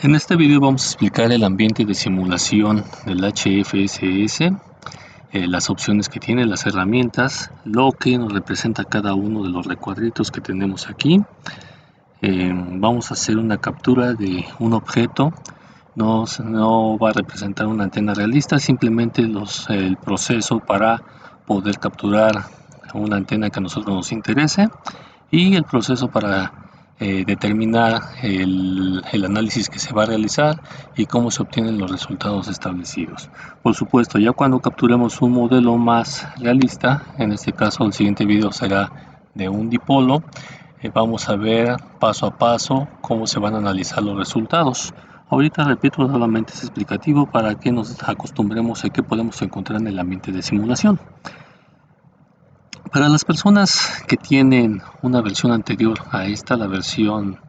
En este video vamos a explicar el ambiente de simulación del HFSS, las opciones que tiene, las herramientas, lo que nos representa cada uno de los recuadritos que tenemos aquí. Vamos a hacer una captura de un objeto. No va a representar una antena realista, simplemente el proceso para poder capturar una antena que a nosotros nos interese y el proceso para determinar el análisis que se va a realizar y cómo se obtienen los resultados establecidos. Por supuesto, ya cuando capturemos un modelo más realista, en este caso el siguiente video será de un dipolo, vamos a ver paso a paso cómo se van a analizar los resultados. Ahorita repito, solamente es explicativo para que nos acostumbremos a qué podemos encontrar en el ambiente de simulación. Para las personas que tienen una versión anterior a esta, la versión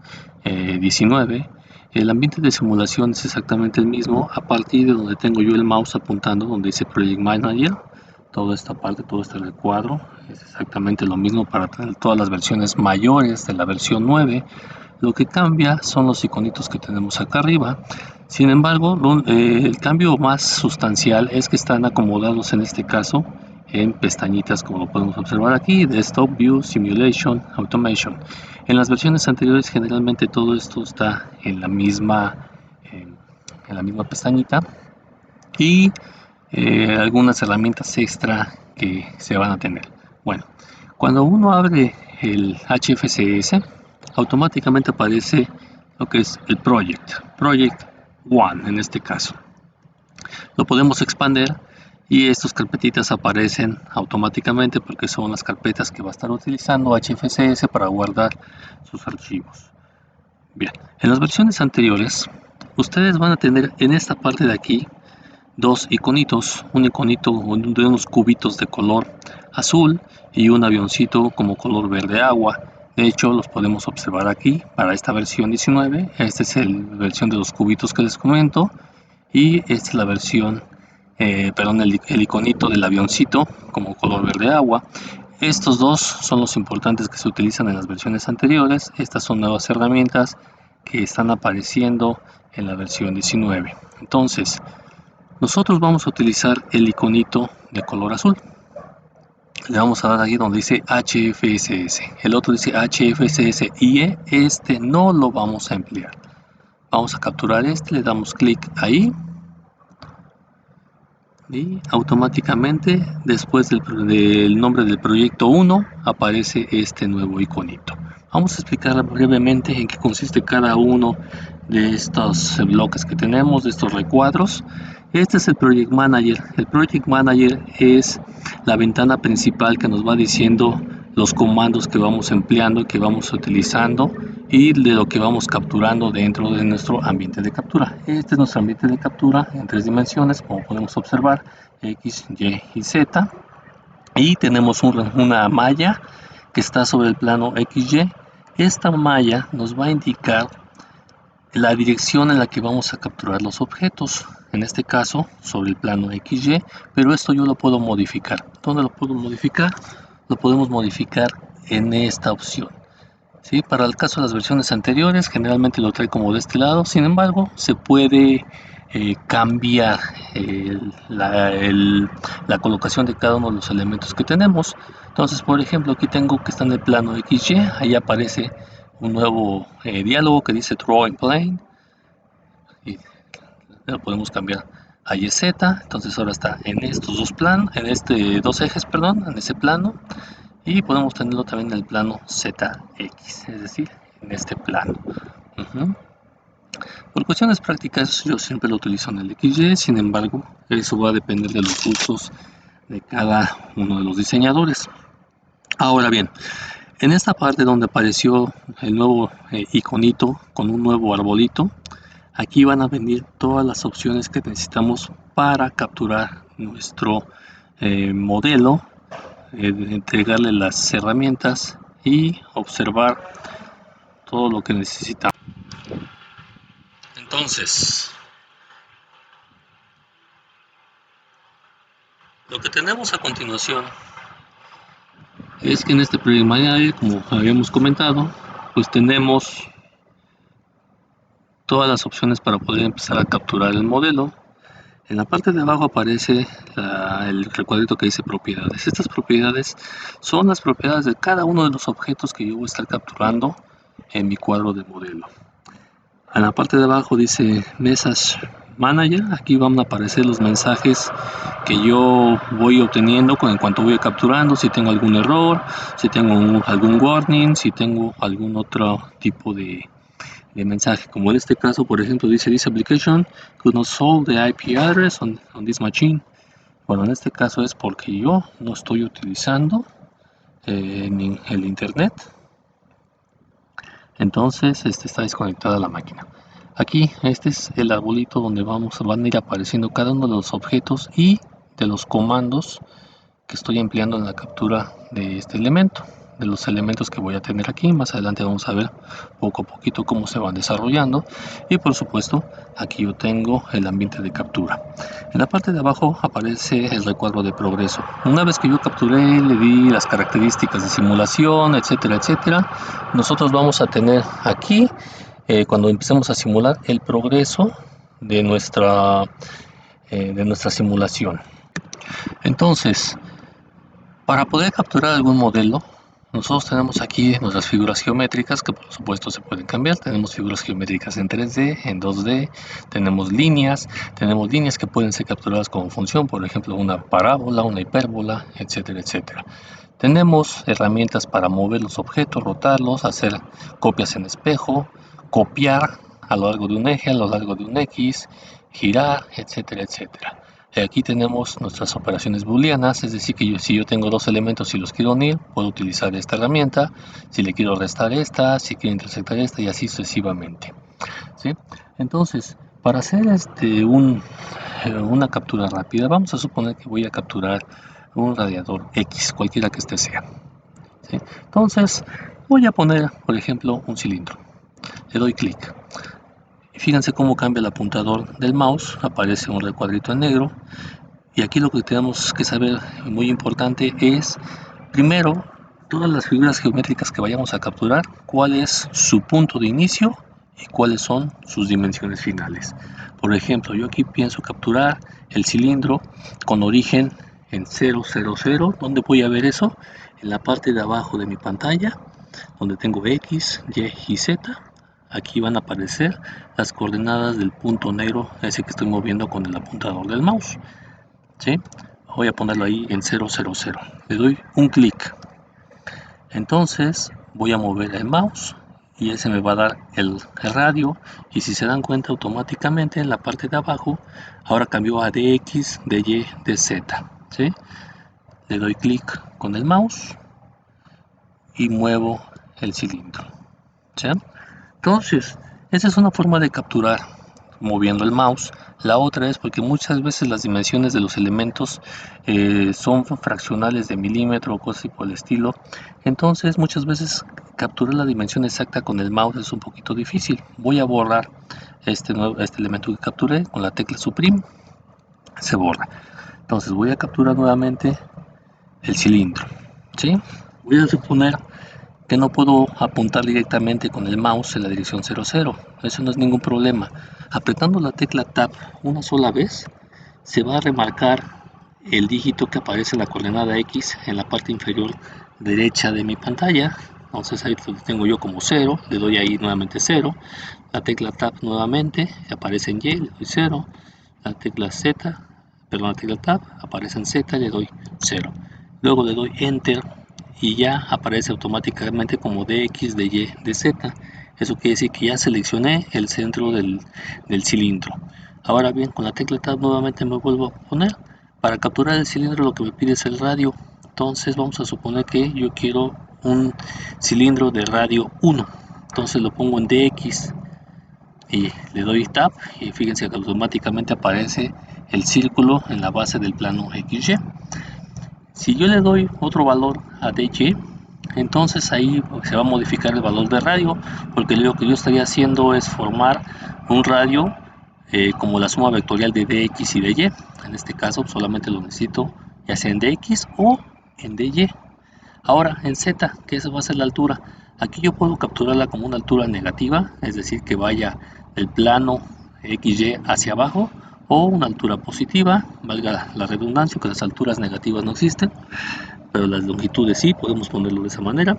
19, el ambiente de simulación es exactamente el mismo a partir de donde tengo yo el mouse apuntando, donde dice Project Manager. Toda esta parte, todo este recuadro es exactamente lo mismo para todas las versiones mayores de la versión 9. Lo que cambia son los iconitos que tenemos acá arriba. Sin embargo, el cambio más sustancial es que están acomodados en este caso en pestañitas, como lo podemos observar aquí: Desktop, View, Simulation, Automation. En las versiones anteriores generalmente todo esto está en la misma pestañita, y algunas herramientas extra que se van a tener. Bueno, cuando uno abre el HFSS, automáticamente aparece lo que es el Project 1 en este caso. Lo podemos expandir y estas carpetitas aparecen automáticamente porque son las carpetas que va a estar utilizando HFSS para guardar sus archivos. Bien, en las versiones anteriores ustedes van a tener en esta parte de aquí dos iconitos, un iconito de unos cubitos de color azul y un avioncito como color verde agua. De hecho, los podemos observar aquí para esta versión 19. Esta es la versión de los cubitos que les comento, y esta es la versión el iconito del avioncito como color verde agua. Estos dos son los importantes que se utilizan en las versiones anteriores. Estas son nuevas herramientas que están apareciendo en la versión 19. Entonces, nosotros vamos a utilizar el iconito de color azul. Le vamos a dar ahí donde dice HFSS. El otro dice HFSS-IE. Este no lo vamos a emplear. Vamos a capturar este, le damos clic ahí y automáticamente después del nombre del proyecto 1 aparece este nuevo iconito. Vamos a explicar brevemente en qué consiste cada uno de estos bloques que tenemos, de estos recuadros. Este es el Project Manager. El Project Manager es la ventana principal que nos va diciendo los comandos que vamos empleando, que vamos utilizando y de lo que vamos capturando dentro de nuestro ambiente de captura. Este es nuestro ambiente de captura en 3 dimensiones, como podemos observar, X, Y y Z. Y tenemos una malla que está sobre el plano XY. Esta malla nos va a indicar la dirección en la que vamos a capturar los objetos, en este caso sobre el plano XY, pero esto yo lo puedo modificar. ¿Dónde lo puedo modificar? Lo podemos modificar en esta opción. ¿Sí? Para el caso de las versiones anteriores, generalmente lo trae como de este lado. Sin embargo, se puede cambiar la colocación de cada uno de los elementos que tenemos. Entonces, por ejemplo, aquí tengo que está en el plano XY. Ahí aparece un nuevo diálogo que dice Drawing Plane, y lo podemos cambiar a YZ. Entonces ahora está en estos dos ejes, en ese plano. Y podemos tenerlo también en el plano ZX, es decir, en este plano. Por cuestiones prácticas yo siempre lo utilizo en el XY, sin embargo, eso va a depender de los gustos de cada uno de los diseñadores. Ahora bien, en esta parte donde apareció el nuevo iconito con un nuevo arbolito, aquí van a venir todas las opciones que necesitamos para capturar nuestro modelo, entregarle las herramientas y observar todo lo que necesitamos. Entonces, lo que tenemos a continuación es que en este Project Manager, como habíamos comentado, pues tenemos todas las opciones para poder empezar a capturar el modelo. En la parte de abajo aparece el recuadrito que dice propiedades. Estas propiedades son las propiedades de cada uno de los objetos que yo voy a estar capturando en mi cuadro de modelo. En la parte de abajo dice Message Manager. Aquí van a aparecer los mensajes que yo voy obteniendo en cuanto voy capturando, si tengo algún error, si tengo algún warning, si tengo algún otro tipo de mensaje, como en este caso, por ejemplo, dice this application could not solve the IP address on this machine. Bueno, en este caso es porque yo no estoy utilizando el internet, entonces está desconectada la máquina. Aquí este es el arbolito donde van a ir apareciendo cada uno de los objetos y de los comandos que estoy empleando en la captura de este elemento, de los elementos que voy a tener aquí. Más adelante vamos a ver poco a poquito cómo se van desarrollando, y por supuesto aquí yo tengo el ambiente de captura. En la parte de abajo aparece el recuadro de progreso. Una vez que yo capturé, le di las características de simulación, etcétera, etcétera, nosotros vamos a tener aquí, cuando empecemos a simular, el progreso de nuestra simulación. Entonces, para poder capturar algún modelo, nosotros tenemos aquí nuestras figuras geométricas, que por supuesto se pueden cambiar. Tenemos figuras geométricas en 3D, en 2D, tenemos líneas que pueden ser capturadas como función, por ejemplo una parábola, una hipérbola, etcétera, etcétera. Tenemos herramientas para mover los objetos, rotarlos, hacer copias en espejo, copiar a lo largo de un eje, a lo largo de un X, girar, etcétera, etcétera. Aquí tenemos nuestras operaciones booleanas, es decir, que si yo tengo dos elementos y los quiero unir, puedo utilizar esta herramienta. Si le quiero restar esta, si quiero intersectar esta, y así sucesivamente, ¿sí? Entonces, para hacer una captura rápida, vamos a suponer que voy a capturar un radiador X, cualquiera que este sea, ¿sí? Entonces, voy a poner, por ejemplo, un cilindro. Le doy clic. Fíjense cómo cambia el apuntador del mouse, aparece un recuadrito en negro. Y aquí lo que tenemos que saber, muy importante, es primero todas las figuras geométricas que vayamos a capturar, cuál es su punto de inicio y cuáles son sus dimensiones finales. Por ejemplo, yo aquí pienso capturar el cilindro con origen en 0, 0, 0. ¿Dónde voy a ver eso? En la parte de abajo de mi pantalla, donde tengo X, Y y Z. Aquí van a aparecer las coordenadas del punto negro, ese que estoy moviendo con el apuntador del mouse, ¿sí? Voy a ponerlo ahí en 0, 0, 0. Le doy un clic. Entonces voy a mover el mouse y ese me va a dar el radio. Y si se dan cuenta, automáticamente en la parte de abajo ahora cambió a DX, DY, DZ, ¿sí? Le doy clic con el mouse y muevo el cilindro, ¿sí? Entonces, esa es una forma de capturar moviendo el mouse. La otra es porque muchas veces las dimensiones de los elementos son fraccionales de milímetro o cosas por el estilo. Entonces, muchas veces capturar la dimensión exacta con el mouse es un poquito difícil. Voy a borrar este elemento que capturé con la tecla Supreme. Se borra. Entonces, voy a capturar nuevamente el cilindro, ¿sí? Voy a suponer que no puedo apuntar directamente con el mouse en la dirección 00. Eso no es ningún problema. Apretando la tecla Tab una sola vez, se va a remarcar el dígito que aparece en la coordenada X en la parte inferior derecha de mi pantalla. Entonces ahí lo tengo yo como 0, le doy ahí nuevamente 0. La tecla Tab nuevamente, aparece en Y, le doy 0. La tecla Tab aparece en Z, le doy 0. Luego le doy Enter y ya aparece automáticamente como DX, DY, DZ. Eso quiere decir que ya seleccioné el centro del cilindro. Ahora bien, con la tecla Tab nuevamente me vuelvo a poner. Para capturar el cilindro lo que me pide es el radio. Entonces vamos a suponer que yo quiero un cilindro de radio 1. Entonces lo pongo en DX y le doy Tab y fíjense que automáticamente aparece el círculo en la base del plano XY. Si yo le doy otro valor a DY, entonces ahí se va a modificar el valor de radio, porque lo que yo estaría haciendo es formar un radio como la suma vectorial de dx y de y. En este caso solamente lo necesito ya sea en dx o en dy. Ahora en z, que esa va a ser la altura, aquí yo puedo capturarla como una altura negativa, es decir, que vaya el plano XY hacia abajo o una altura positiva, valga la redundancia, que las alturas negativas no existen, pero las longitudes sí, podemos ponerlo de esa manera.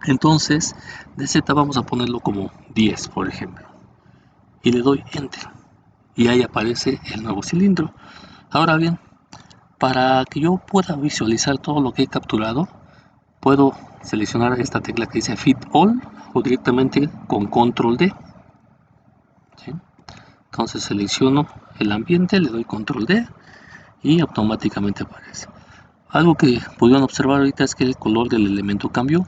Entonces, de Z vamos a ponerlo como 10, por ejemplo, y le doy Enter, y ahí aparece el nuevo cilindro. Ahora bien, para que yo pueda visualizar todo lo que he capturado, puedo seleccionar esta tecla que dice Fit All o directamente con Control D. ¿Sí? Entonces selecciono el ambiente, le doy Control D y automáticamente aparece. Algo que pudieron observar ahorita es que el color del elemento cambió.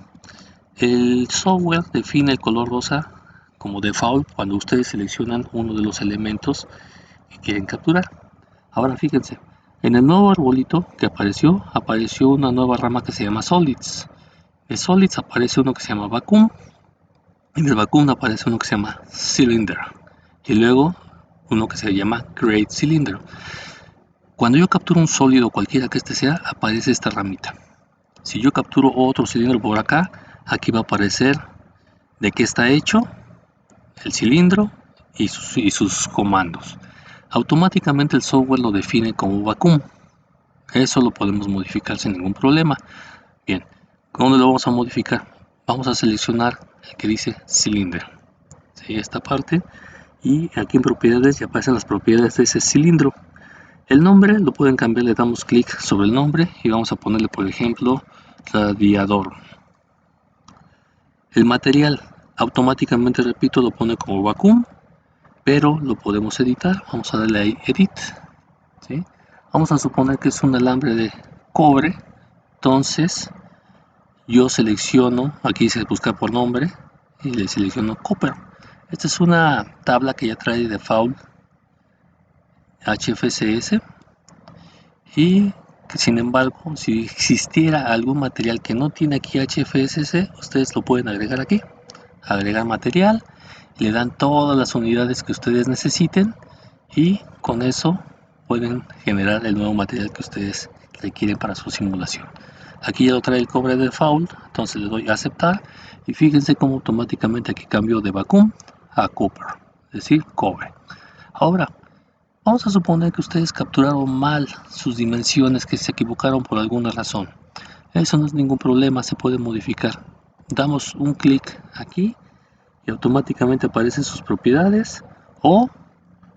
El software define el color rosa como default cuando ustedes seleccionan uno de los elementos que quieren capturar. Ahora fíjense, en el nuevo arbolito que apareció una nueva rama que se llama Solids. De Solids aparece uno que se llama Vacuum. En el Vacuum aparece uno que se llama Cylinder. Y luego uno que se llama Create Cylinder. Cuando yo capturo un sólido, cualquiera que este sea, aparece esta ramita. Si yo capturo otro cilindro por acá, aquí va a aparecer de qué está hecho el cilindro y sus comandos. Automáticamente el software lo define como vacuum. Eso lo podemos modificar sin ningún problema. Bien, ¿dónde lo vamos a modificar? Vamos a seleccionar el que dice Cylinder. ¿Sí? Esta parte. Y aquí en propiedades ya aparecen las propiedades de ese cilindro. El nombre lo pueden cambiar, le damos clic sobre el nombre y vamos a ponerle, por ejemplo, radiador. El material automáticamente, repito, lo pone como vacuum, pero lo podemos editar. Vamos a darle ahí Edit. ¿Sí? Vamos a suponer que es un alambre de cobre. Entonces yo selecciono, aquí dice buscar por nombre y le selecciono Copper. Esta es una tabla que ya trae de default HFCS y que, sin embargo, si existiera algún material que no tiene aquí HFSS, ustedes lo pueden agregar aquí, agregar material, le dan todas las unidades que ustedes necesiten y con eso pueden generar el nuevo material que ustedes requieren para su simulación. Aquí ya lo trae el cobre de default, entonces le doy a aceptar y fíjense cómo automáticamente aquí cambió de vacuum a copper, es decir, cobre. Ahora, vamos a suponer que ustedes capturaron mal sus dimensiones, que se equivocaron por alguna razón. Eso no es ningún problema, se puede modificar. Damos un clic aquí y automáticamente aparecen sus propiedades, o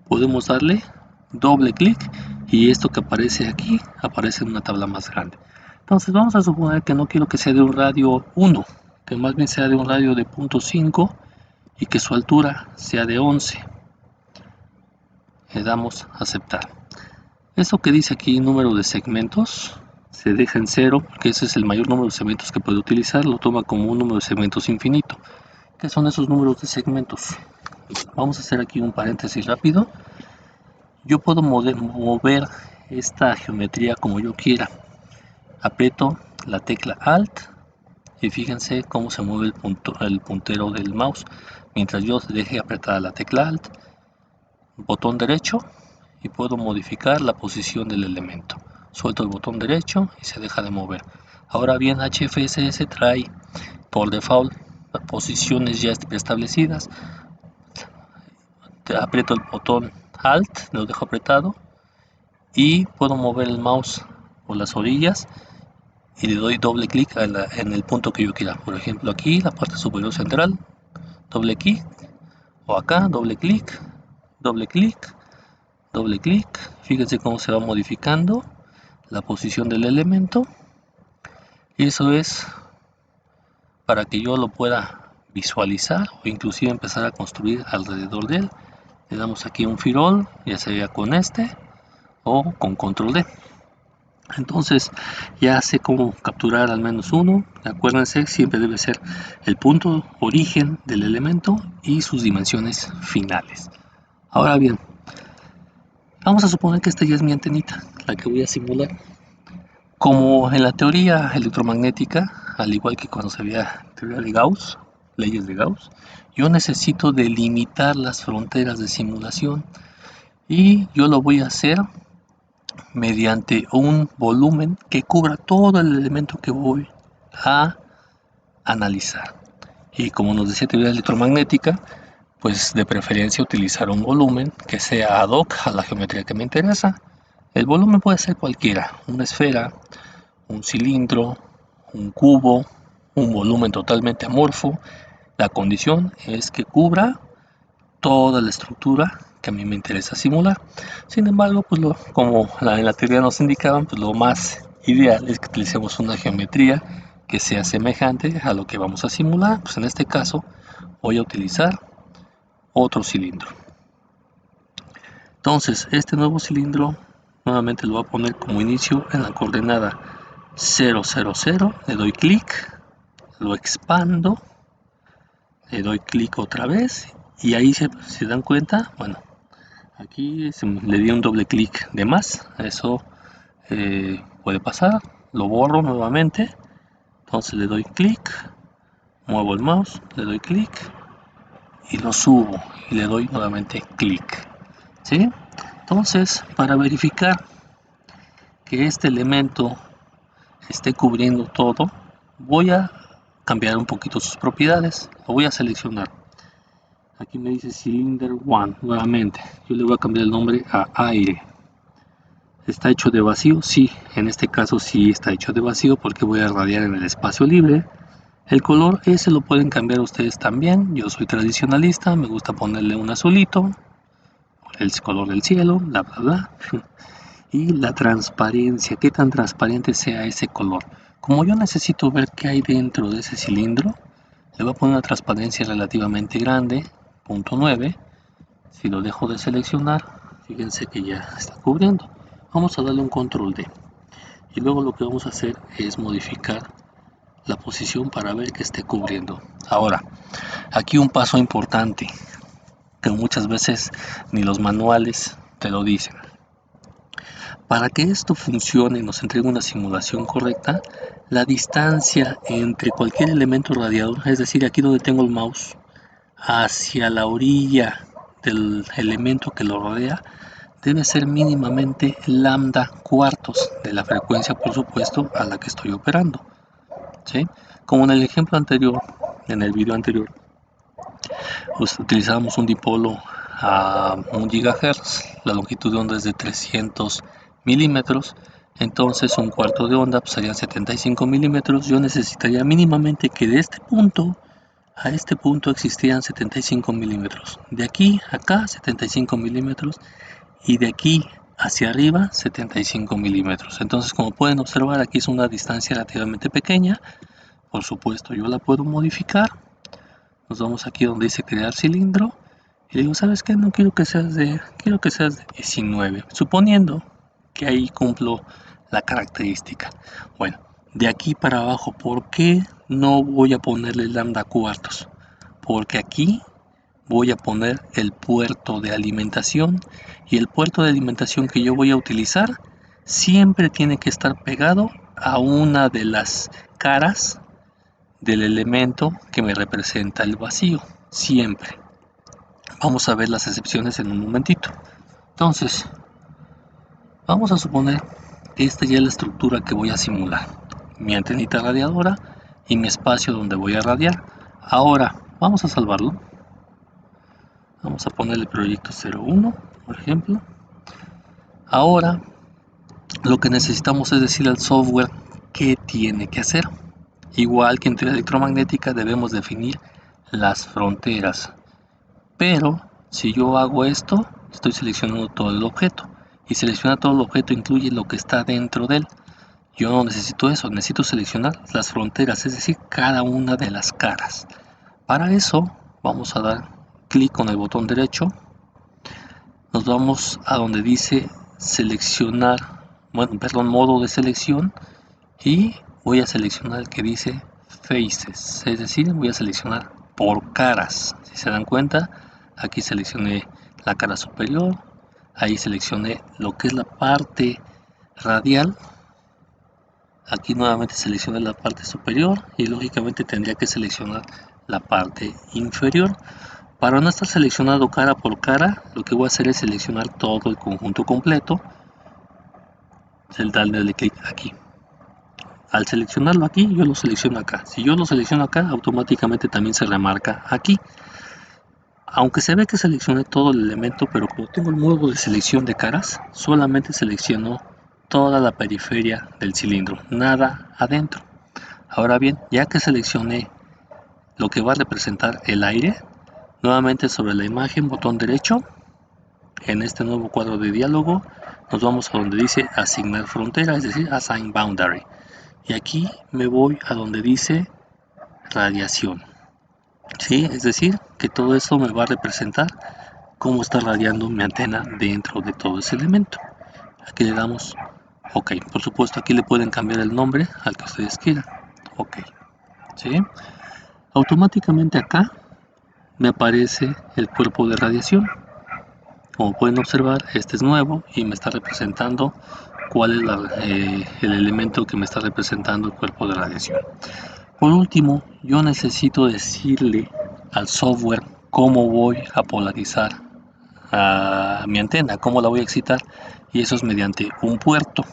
podemos darle doble clic y esto que aparece aquí aparece en una tabla más grande. Entonces vamos a suponer que no quiero que sea de un radio 1, que más bien sea de un radio de 0.5 y que su altura sea de 11. Le damos a aceptar. Eso que dice aquí número de segmentos se deja en 0 porque ese es el mayor número de segmentos que puede utilizar, lo toma como un número de segmentos infinito. ¿Qué son esos números de segmentos? Vamos a hacer aquí un paréntesis rápido. Yo puedo mover esta geometría como yo quiera. Aprieto la tecla Alt y fíjense cómo se mueve el puntero del mouse. Mientras yo deje apretada la tecla Alt, botón derecho, y puedo modificar la posición del elemento. Suelto el botón derecho y se deja de mover. Ahora bien, HFSS trae por default posiciones ya establecidas. Aprieto el botón Alt, lo dejo apretado y puedo mover el mouse por las orillas y le doy doble clic en el punto que yo quiera. Por ejemplo, aquí la parte superior central, doble clic, o acá, doble clic, doble clic, doble clic. Fíjense cómo se va modificando la posición del elemento, y eso es para que yo lo pueda visualizar o inclusive empezar a construir alrededor de él. Le damos aquí un Fit All, ya sea con este o con Control D. Entonces ya sé cómo capturar al menos uno. Acuérdense, siempre debe ser el punto origen del elemento y sus dimensiones finales. Ahora bien, vamos a suponer que esta ya es mi antenita, la que voy a simular. Como en la teoría electromagnética, al igual que cuando se veía teoría de Gauss, leyes de Gauss, yo necesito delimitar las fronteras de simulación y yo lo voy a hacer mediante un volumen que cubra todo el elemento que voy a analizar. Y como nos decía teoría electromagnética, pues de preferencia utilizar un volumen que sea ad hoc a la geometría que me interesa. El volumen puede ser cualquiera, una esfera, un cilindro, un cubo, un volumen totalmente amorfo. La condición es que cubra toda la estructura que a mí me interesa simular. Sin embargo, pues como en la teoría nos indicaban, pues lo más ideal es que utilicemos una geometría que sea semejante a lo que vamos a simular. Pues en este caso voy a utilizar otro cilindro. Entonces, este nuevo cilindro nuevamente lo voy a poner como inicio en la coordenada 0, 0, 0. Le doy clic, lo expando, le doy clic otra vez y ahí se dan cuenta, bueno, aquí le di un doble clic de más, eso puede pasar, lo borro nuevamente, entonces le doy clic, muevo el mouse, le doy clic y lo subo y le doy nuevamente clic, ¿sí? Entonces, para verificar que este elemento esté cubriendo todo, voy a cambiar un poquito sus propiedades, lo voy a seleccionar. Aquí me dice Cylinder 1 nuevamente, yo le voy a cambiar el nombre a aire. ¿Está hecho de vacío? Sí, en este caso sí está hecho de vacío porque voy a radiar en el espacio libre. El color ese lo pueden cambiar ustedes también, yo soy tradicionalista, me gusta ponerle un azulito, el color del cielo, bla bla bla. Y la transparencia, qué tan transparente sea ese color. Como yo necesito ver qué hay dentro de ese cilindro, le voy a poner una transparencia relativamente grande, 0.9. Si lo dejo de seleccionar, fíjense que ya está cubriendo. Vamos a darle un control D. Y luego lo que vamos a hacer es modificar la posición para ver que esté cubriendo. Ahora, aquí un paso importante que muchas veces ni los manuales te lo dicen. Para que esto funcione y nos entregue una simulación correcta, la distancia entre cualquier elemento radiador, es decir, aquí donde tengo el mouse, hacia la orilla del elemento que lo rodea, debe ser mínimamente lambda cuartos de la frecuencia, por supuesto, a la que estoy operando, ¿sí? Como en el ejemplo anterior, en el video anterior, pues utilizamos un dipolo a 1 GHz, la longitud de onda es de 300 milímetros, entonces un cuarto de onda pues serían 75 milímetros. Yo necesitaría mínimamente que de este punto a este punto existían 75 milímetros, de aquí a acá 75 milímetros y de aquí hacia arriba 75 milímetros. Entonces, como pueden observar, aquí es una distancia relativamente pequeña. Por supuesto, yo la puedo modificar. Nos vamos aquí donde dice crear cilindro y le digo, ¿sabes qué? No quiero que seas quiero que seas de 19, suponiendo que ahí cumplo la característica. Bueno, de aquí para abajo, ¿por qué no voy a ponerle lambda cuartos? Porque aquí voy a poner el puerto de alimentación y el puerto de alimentación que yo voy a utilizar siempre tiene que estar pegado a una de las caras del elemento que me representa el vacío, siempre. Vamos a ver las excepciones en un momentito. Entonces, vamos a suponer que esta ya es la estructura que voy a simular, mi antenita radiadora y mi espacio donde voy a radiar. Ahora, vamos a salvarlo. Vamos a ponerle proyecto 01, por ejemplo. Ahora, lo que necesitamos es decir al software qué tiene que hacer. Igual que en teoría electromagnética debemos definir las fronteras. Pero si yo hago esto, estoy seleccionando todo el objeto. Y seleccionar todo el objeto incluye lo que está dentro de él. Yo no necesito eso, necesito seleccionar las fronteras, es decir, cada una de las caras. Para eso vamos a dar clic con el botón derecho. Nos vamos a donde dice seleccionar, modo de selección, y voy a seleccionar el que dice faces, es decir, voy a seleccionar por caras. Si se dan cuenta, aquí seleccioné la cara superior, ahí seleccioné lo que es la parte radial, aquí nuevamente seleccioné la parte superior y lógicamente tendría que seleccionar la parte inferior. Para no estar seleccionado cara por cara, lo que voy a hacer es seleccionar todo el conjunto completo, darle clic aquí. Al seleccionarlo aquí, yo lo selecciono acá. Si yo lo selecciono acá, automáticamente también se remarca aquí. aunque se ve que seleccioné todo el elemento, pero como tengo el modo de selección de caras, solamente selecciono toda la periferia del cilindro, nada adentro. Ahora bien, ya que seleccioné lo que va a representar el aire, nuevamente sobre la imagen, botón derecho, en este nuevo cuadro de diálogo, nos vamos a donde dice asignar frontera, es decir, assign boundary. Y aquí me voy a donde dice radiación. ¿Sí? Es decir, que todo esto me va a representar cómo está radiando mi antena dentro de todo ese elemento. Aquí le damos OK. Por supuesto, aquí le pueden cambiar el nombre al que ustedes quieran. OK. ¿Sí? Automáticamente acá me aparece el cuerpo de radiación. Como pueden observar, este es nuevo y me está representando cuál es el elemento que me está representando el cuerpo de radiación. Por último, yo necesito decirle al software cómo voy a polarizar a mi antena, cómo la voy a excitar, y eso es mediante un puerto.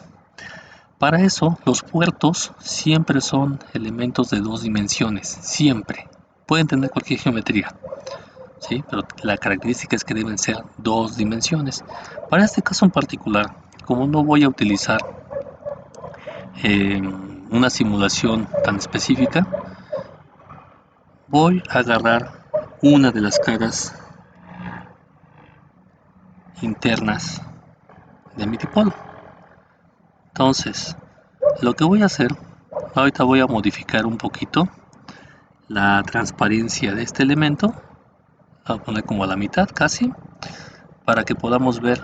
Para eso, los puertos siempre son elementos de dos dimensiones, siempre. Pueden tener cualquier geometría, ¿sí? Pero la característica es que deben ser dos dimensiones. Para este caso en particular, como no voy a utilizar una simulación tan específica, voy a agarrar una de las caras internas de mi dipolo. Entonces, lo que voy a hacer, ahorita voy a modificar un poquito la transparencia de este elemento. Voy a poner como a la mitad casi, para que podamos ver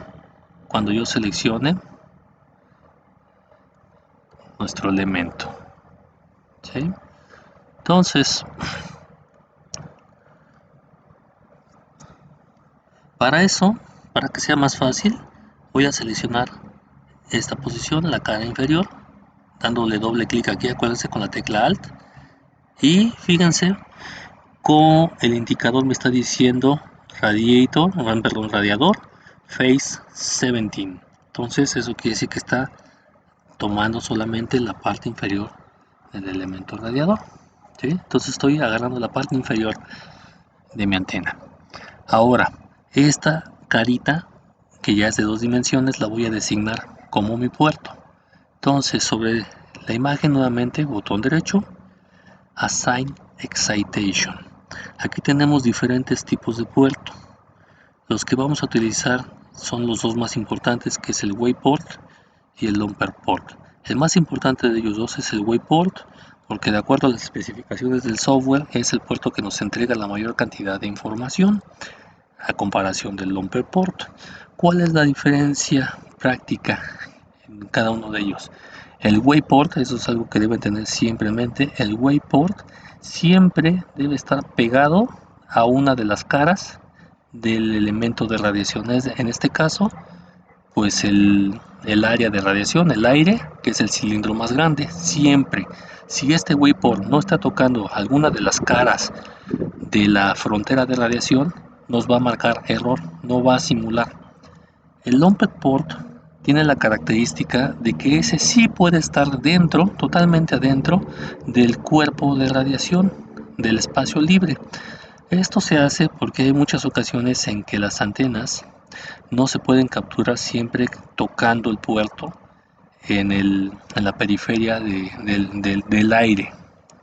cuando yo seleccione nuestro elemento. ¿Sí? Entonces, para eso, para que sea más fácil, voy a seleccionar esta posición, la cara inferior, dándole doble clic aquí, acuérdense, con la tecla Alt, y fíjense cómo el indicador me está diciendo radiador phase 17. Entonces eso quiere decir que está tomando solamente la parte inferior del elemento radiador. ¿Sí? Entonces estoy agarrando la parte inferior de mi antena. Ahora, esta carita, que ya es de dos dimensiones, la voy a designar como mi puerto. Entonces, sobre la imagen nuevamente, botón derecho, Assign Excitation. Aquí tenemos diferentes tipos de puerto. Los que vamos a utilizar son los dos más importantes, que es el Wayport y el Lumper Port. El más importante de ellos dos es el Wayport, porque de acuerdo a las especificaciones del software es el puerto que nos entrega la mayor cantidad de información a comparación del Lumper Port. ¿Cuál es la diferencia práctica en cada uno de ellos? El Wayport, eso es algo que deben tener siempre en mente, el Wayport siempre debe estar pegado a una de las caras del elemento de radiación. En este caso, pues el área de radiación, el aire, que es el cilindro más grande, siempre. Si este Wayport no está tocando alguna de las caras de la frontera de radiación, nos va a marcar error, no va a simular. El Lumped Port tiene la característica de que ese sí puede estar dentro, totalmente adentro del cuerpo de radiación, del espacio libre. Esto se hace porque hay muchas ocasiones en que las antenas no se pueden capturar siempre tocando el puerto en la periferia del aire,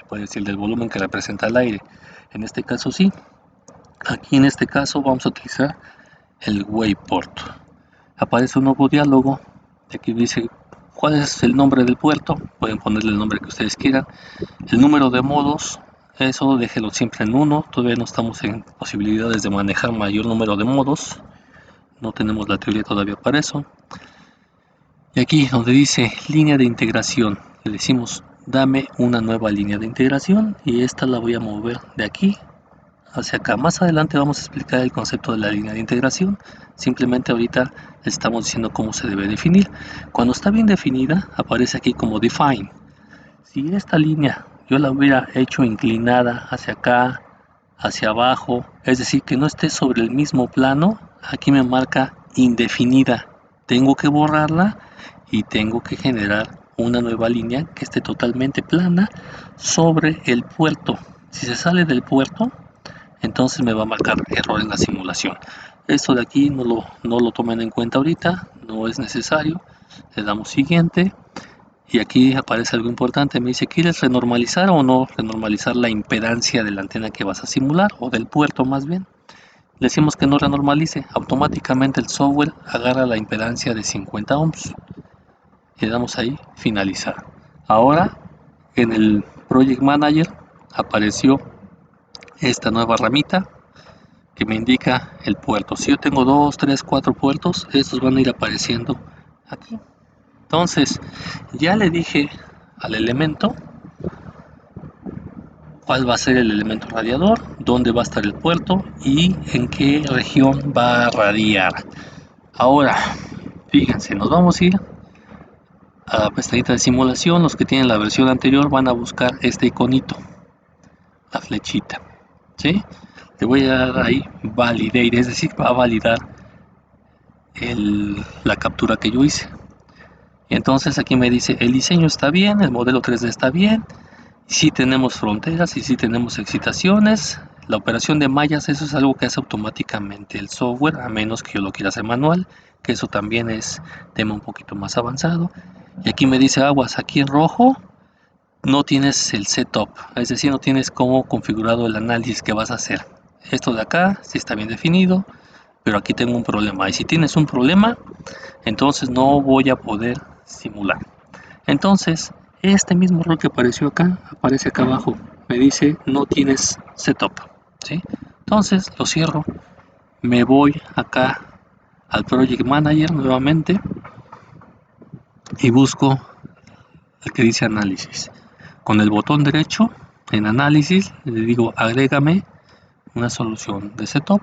puede decir del volumen que representa el aire. En este caso sí. Aquí en este caso vamos a utilizar el Wayport. Aparece un nuevo diálogo. Aquí dice cuál es el nombre del puerto. Pueden ponerle el nombre que ustedes quieran. El número de modos, eso déjenlo siempre en 1. Todavía no estamos en posibilidades de manejar mayor número de modos. No tenemos la teoría todavía para eso. Y aquí donde dice línea de integración, le decimos dame una nueva línea de integración, y esta la voy a mover de aquí hacia acá. Más adelante vamos a explicar el concepto de la línea de integración. Simplemente ahorita le estamos diciendo cómo se debe definir. Cuando está bien definida, aparece aquí como define. Si esta línea yo la hubiera hecho inclinada hacia acá, hacia abajo, es decir, que no esté sobre el mismo plano, aquí me marca indefinida. Tengo que borrarla y tengo que generar una nueva línea que esté totalmente plana sobre el puerto. Si se sale del puerto, entonces me va a marcar error en la simulación. Esto de aquí no lo tomen en cuenta ahorita, no es necesario. Le damos siguiente y aquí aparece algo importante, me dice, ¿quieres renormalizar o no renormalizar la impedancia de la antena que vas a simular, o del puerto más bien? Le decimos que no renormalice, automáticamente el software agarra la impedancia de 50 ohms y le damos ahí finalizar. Ahora en el Project Manager apareció esta nueva ramita que me indica el puerto. Si yo tengo 2, 3, 4 puertos, estos van a ir apareciendo aquí. Entonces ya le dije al elemento cuál va a ser el elemento radiador, dónde va a estar el puerto y en qué región va a radiar. Ahora, fíjense, nos vamos a ir a la pestañita de simulación. Los que tienen la versión anterior van a buscar este iconito, la flechita, ¿sí? Le voy a dar ahí validate, es decir, va a validar la captura que yo hice. Y entonces aquí me dice el diseño está bien, el modelo 3D está bien, si tenemos fronteras y si tenemos excitaciones. La operación de mallas, eso es algo que hace automáticamente el software, a menos que yo lo quiera hacer manual, que eso también es tema un poquito más avanzado. Y aquí me dice aguas, aquí en rojo no tienes el setup, es decir, no tienes cómo configurado el análisis que vas a hacer. Esto de acá sí está bien definido, pero aquí tengo un problema. Y si tienes un problema, entonces no voy a poder simular. Entonces, este mismo error que apareció acá, aparece acá abajo. Me dice no tienes setup, ¿sí? Entonces lo cierro, me voy acá al Project Manager nuevamente y busco el que dice análisis. Con el botón derecho en análisis le digo agrégame una solución de setup.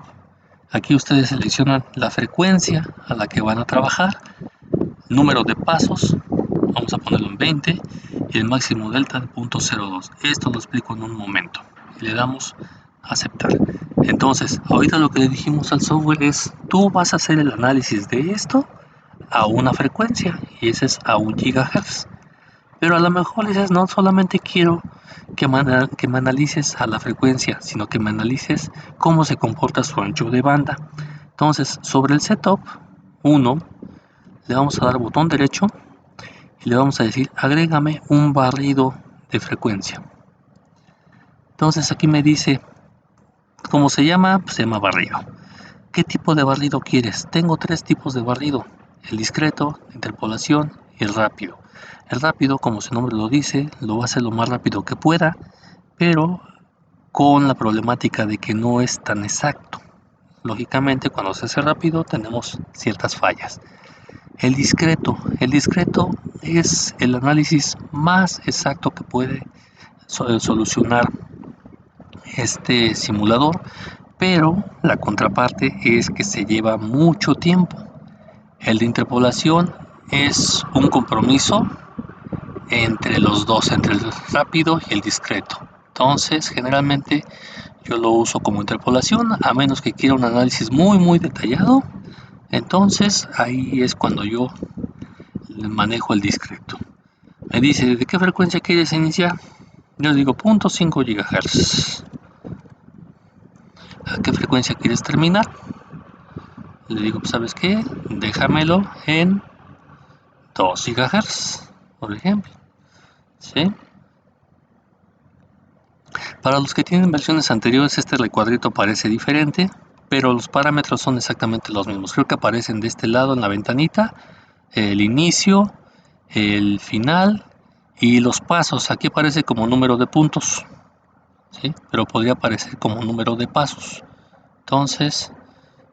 Aquí ustedes seleccionan la frecuencia a la que van a trabajar, número de pasos, vamos a ponerlo en 20, y el máximo delta de 0.02. Esto lo explico en un momento. Y le damos a aceptar. Entonces, ahorita lo que le dijimos al software es, tú vas a hacer el análisis de esto a una frecuencia, y ese es a 1 GHz. Pero a lo mejor dices, no solamente quiero que me analices a la frecuencia, sino que me analices cómo se comporta su ancho de banda. Entonces, sobre el setup 1, le vamos a dar botón derecho y le vamos a decir, agrégame un barrido de frecuencia. Entonces aquí me dice, ¿cómo se llama? Pues se llama barrido. ¿Qué tipo de barrido quieres? Tengo 3 tipos de barrido, el discreto, la interpolación y el rápido. El rápido, como su nombre lo dice, lo va a hacer lo más rápido que pueda, pero con la problemática de que no es tan exacto. Lógicamente, cuando se hace rápido tenemos ciertas fallas. El discreto es el análisis más exacto que puede solucionar este simulador, pero la contraparte es que se lleva mucho tiempo. El de interpolación es un compromiso entre los dos, entre el rápido y el discreto. Entonces, generalmente yo lo uso como interpolación, a menos que quiera un análisis muy detallado. Entonces, ahí es cuando yo manejo el discreto. Me dice, ¿de qué frecuencia quieres iniciar? Yo digo 0.5 GHz. ¿A qué frecuencia quieres terminar? Le digo, pues, ¿sabes qué? Déjamelo en 2 GHz, por ejemplo. ¿Sí? Para los que tienen versiones anteriores, este recuadrito parece diferente, pero los parámetros son exactamente los mismos. Creo que aparecen de este lado en la ventanita, el inicio, el final y los pasos. Aquí aparece como número de puntos, ¿sí? Pero podría aparecer como número de pasos. Entonces,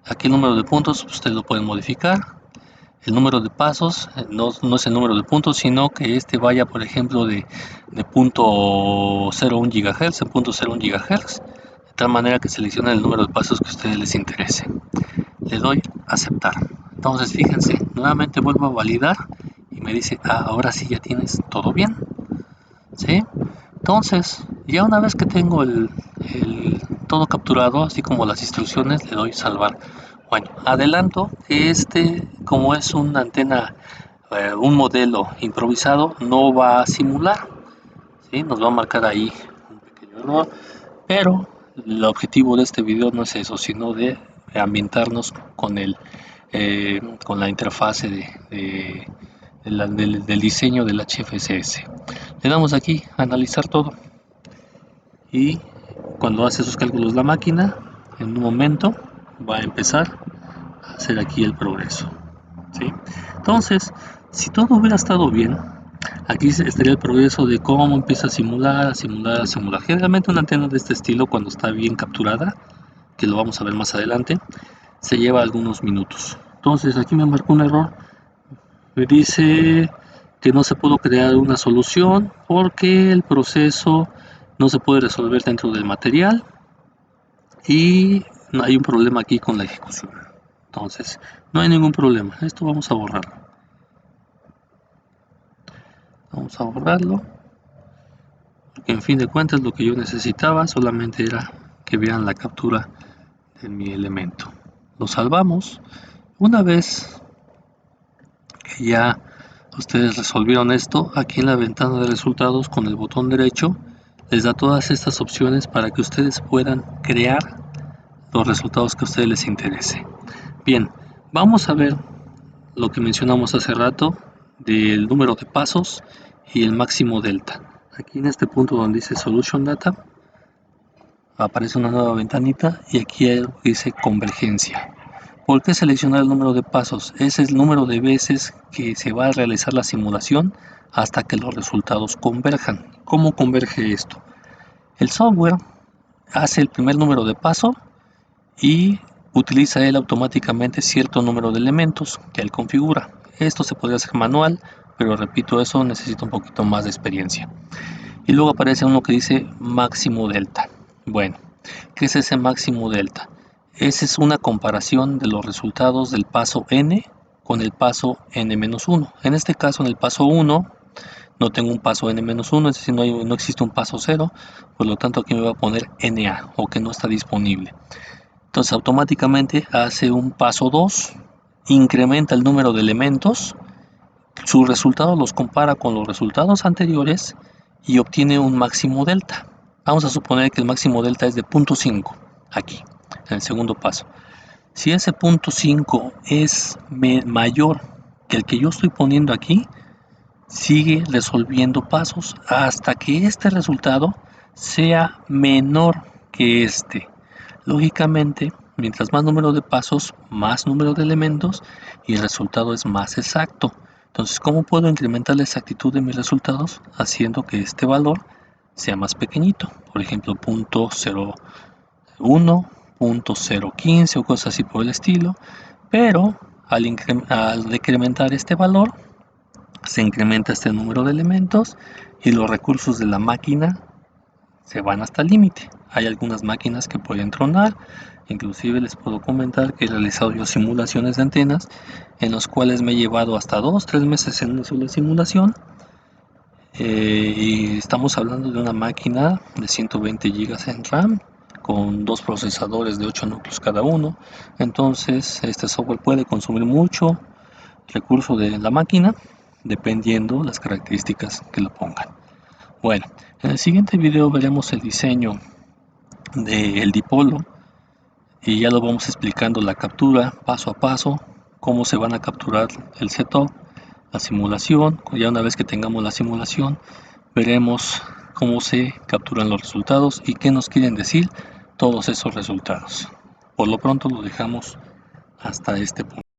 aquí el número de puntos ustedes lo pueden modificar. El número de pasos no es el número de puntos, sino que este vaya, por ejemplo, de 0.01 GHz en 0.01 GHz, de tal manera que seleccionen el número de pasos que a ustedes les interese. Le doy a aceptar. Entonces, fíjense, nuevamente vuelvo a validar y me dice, ahora sí ya tienes todo bien, ¿sí? Entonces, ya una vez que tengo todo capturado, así como las instrucciones, le doy salvar. Bueno, adelanto que como es una antena, un modelo improvisado, no va a simular, ¿sí? Nos va a marcar ahí un pequeño error, pero el objetivo de este video no es eso, sino de ambientarnos con con la interfase del diseño del HFCS. Le damos aquí a analizar todo y cuando hace sus cálculos la máquina, en un momento va a empezar a hacer aquí el progreso, ¿sí? Entonces, si todo hubiera estado bien, aquí estaría el progreso de cómo empieza a simular, a simular, a simular. Generalmente una antena de este estilo, cuando está bien capturada, que lo vamos a ver más adelante, se lleva algunos minutos. Entonces aquí me marcó un error, me dice que no se pudo crear una solución porque el proceso no se puede resolver dentro del material y hay un problema aquí con la ejecución. Entonces no hay ningún problema, esto vamos a borrarlo. Vamos a borrarlo, porque en fin de cuentas lo que yo necesitaba solamente era que vean la captura de mi elemento. Lo salvamos. Una vez que ya ustedes resolvieron esto, aquí en la ventana de resultados con el botón derecho les da todas estas opciones para que ustedes puedan crear los resultados que a ustedes les interese. Bien, vamos a ver lo que mencionamos hace rato del número de pasos y el máximo delta. Aquí en este punto donde dice Solution Data aparece una nueva ventanita y aquí dice convergencia. ¿Por qué seleccionar el número de pasos? Ese es el número de veces que se va a realizar la simulación hasta que los resultados converjan. ¿Cómo converge esto? El software hace el primer número de paso y utiliza él automáticamente cierto número de elementos que él configura. Esto se podría hacer manual, pero repito, eso necesita un poquito más de experiencia. Y luego aparece uno que dice máximo delta. Bueno, ¿qué es ese máximo delta? Esa es una comparación de los resultados del paso n con el paso n-1. En este caso, en el paso 1, no tengo un paso n-1, es decir, no existe un paso 0, por lo tanto aquí me va a poner na, o que no está disponible. Entonces automáticamente hace un paso 2, incrementa el número de elementos, sus resultados los compara con los resultados anteriores y obtiene un máximo delta. Vamos a suponer que el máximo delta es de 0.5 aquí, en el segundo paso. Si ese 0.5 es mayor que el que yo estoy poniendo aquí, sigue resolviendo pasos hasta que este resultado sea menor que este. Lógicamente, mientras más número de pasos, más número de elementos y el resultado es más exacto. Entonces, ¿cómo puedo incrementar la exactitud de mis resultados? Haciendo que este valor sea más pequeñito. Por ejemplo, 0.01, 0.015 o cosas así por el estilo. Pero al decrementar este valor, se incrementa este número de elementos y los recursos de la máquina se van hasta el límite. Hay algunas máquinas que pueden tronar, inclusive les puedo comentar que he realizado yo simulaciones de antenas en las cuales me he llevado hasta 2-3 meses en una sola simulación, y estamos hablando de una máquina de 120 GB en RAM con dos procesadores de 8 núcleos cada uno. Entonces este software puede consumir mucho recurso de la máquina dependiendo las características que lo pongan. Bueno, en el siguiente video veremos el diseño del dipolo y ya lo vamos explicando la captura paso a paso, cómo se van a capturar el setup, la simulación. Ya una vez que tengamos la simulación, veremos cómo se capturan los resultados y qué nos quieren decir todos esos resultados. Por lo pronto lo dejamos hasta este punto.